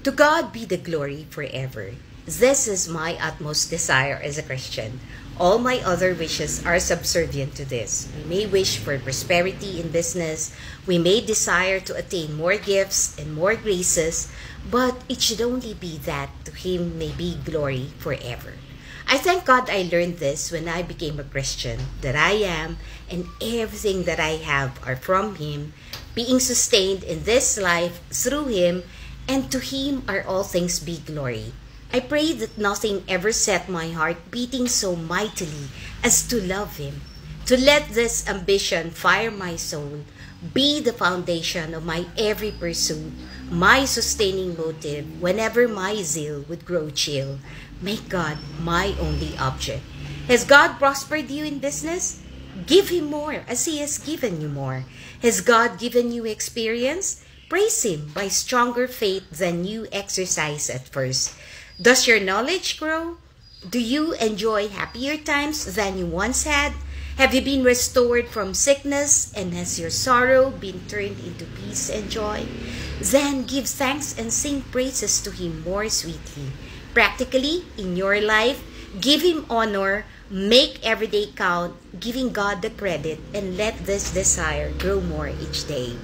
To God be the glory forever. This is my utmost desire as a Christian. All my other wishes are subservient to this. We may wish for prosperity in business. We may desire to attain more gifts and more graces, but it should only be that to Him may be glory forever. I thank God I learned this when I became a Christian, that I am and everything that I have are from Him, being sustained in this life through Him, and to Him are all things be glory. I pray that nothing ever set my heart beating so mightily as to love Him, to let this ambition fire my soul, be the foundation of my every pursuit, my sustaining motive whenever my zeal would grow chill. Make God my only object. Has God prospered you in business? Give Him more as He has given you more. Has God given you experience? Praise Him by stronger faith than you exercise at first. Does your knowledge grow? Do you enjoy happier times than you once had? Have you been restored from sickness, and has your sorrow been turned into peace and joy? Then give thanks and sing praises to Him more sweetly. Practically, in your life, give Him honor, make every day count, giving God the credit, and let this desire grow more each day.